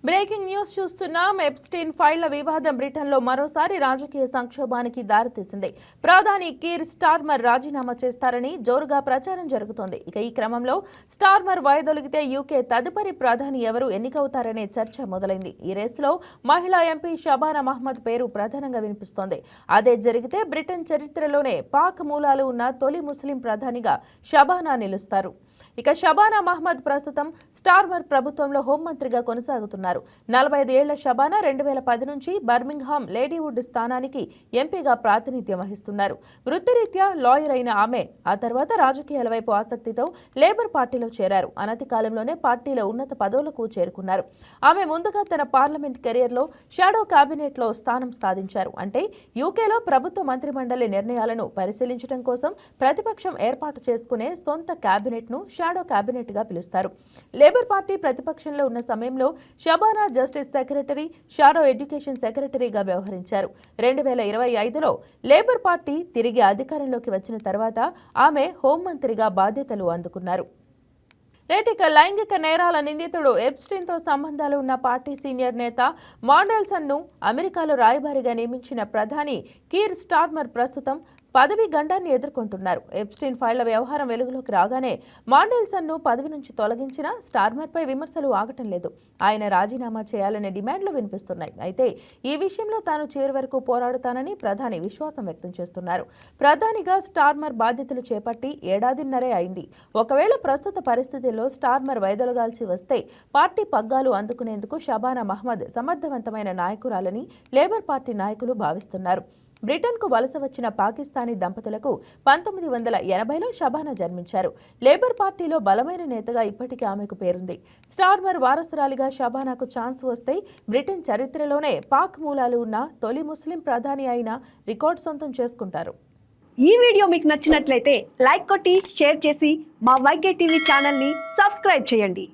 Breaking news చూస్తున్నాం. Epstein ఫైళ్ల వివాదం బ్రిటన్లో మరోసారి రాజకీయ సంక్షోభానికి దారితీసింది. ప్రధాని కీర్ స్టార్మర్ రాజీనామా చేస్తారని జోరుగా ప్రచారం జరుగుతోంది. ఇక ఈ క్రమంలో స్టార్మర్ వైదొలిగితే యూకే తదుపరి ప్రధాని ఎవరు ఎన్నికవుతారనే చర్చ మొదలైంది. ఈ రేసులో మహిళా ఎంపీ షబానా మహ్మద్ పేరు ప్రధానంగా వినిపిస్తోంది. అదే జరిగితే బ్రిటన్ చరిత్రలోనే పాక్ మూలాలు ఉన్న తొలి ముస్లిం ప్రధానిగా షబానా నిలుస్తారు. ఇక షబానా మహ్మద్ ప్రస్తుతం స్టార్మర్ ప్రభుత్వంలో హోంమంత్రిగా కొనసాగుతున్నారు. 45 ఏళ్ల షబానా 2010 నుంచి బర్మింగ్హామ్ లేడీవుడ్ స్థానానికి ఎంపీగా ప్రాతినిధ్యం వహిస్తున్నారు. వృత్తిరీత్యా లాయర్ అయిన ఆమె ఆ తర్వాత రాజకీయాల వైపు ఆసక్తితో లేబర్ పార్టీలో చేరారు. అనతి కాలంలోనే పార్టీలో ఉన్నత పదవులకు చేరుకున్నారు. ఆమె ముందుగా తన పార్లమెంట్ కెరియర్లో షాడో కేబినెట్లో స్థానం సాధించారు. అంటే యూకేలో ప్రభుత్వ మంత్రిమండలి నిర్ణయాలను పరిశీలించడం కోసం ప్రతిపక్షం ఏర్పాటు చేసుకునే సొంత కేబినెట్ను షాడో కేబినెట్ గా పిలుస్తారు. లేబర్ పార్టీ ప్రతిపక్షంలో ఉన్న సమయంలో Shabana justice secretary, shadow education సెక్రటరీగా వ్యవహరించారు. 2025లో లేబర్ పార్టీ తిరిగి అధికారంలోకి వచ్చిన తర్వాత ఆమె హోంమంత్రిగా బాధ్యతలు అందుకున్నారు. లైంగిక నేరాల నిందితుడు ఎప్స్టీన్తో సంబంధాలు ఉన్న పార్టీ సీనియర్ నేత మాండెల్సన్ను అమెరికాలో రాయబారిగా నియమించిన ప్రధాని కీర్ స్టార్మర్ ప్రస్తుతం పదవి గండాన్ని ఎదుర్కొంటున్నారు. ఎప్స్టీన్ ఫైళ్ల వ్యవహారం వెలుగులోకి రాగానే మాండెల్సన్ను పదవి నుంచి తొలగించిన స్టార్మర్పై విమర్శలు ఆగటం లేదు. ఆయన రాజీనామా చేయాలనే డిమాండ్లు వినిపిస్తున్నాయి. అయితే ఈ విషయంలో తాను చివరి వరకు పోరాడుతానని ప్రధాని విశ్వాసం వ్యక్తం చేస్తున్నారు. ప్రధానిగా స్టార్మర్ బాధ్యతలు చేపట్టి ఏడాదిన్నరే అయింది. ఒకవేళ ప్రస్తుత పరిస్థితుల్లో స్టార్మర్ వైదొలగాల్సి వస్తే పార్టీ పగ్గాలు అందుకునేందుకు షబానా మహ్మద్ సమర్థవంతమైన నాయకురాలని లేబర్ పార్టీ నాయకులు భావిస్తున్నారు. బ్రిటన్కు వలస వచ్చిన పాకిస్తానీ దంపతులకు 1980లో షబానా జన్మించారు. లేబర్ పార్టీలో బలమైన నేతగా ఇప్పటికీ ఆమెకు పేరుంది. స్టార్మర్ వారసురాలిగా షబానాకు ఛాన్స్ వస్తే బ్రిటన్ చరిత్రలోనే పాక్ మూలాలు ఉన్న తొలి ముస్లిం ప్రధాని అయిన రికార్డు సొంతం చేసుకుంటారు. ఈ వీడియో మీకు నచ్చినట్లయితే లైక్ కొట్టి షేర్ చేసి మా వైకే టీవీ ఛానల్ని సబ్స్క్రైబ్ చేయండి.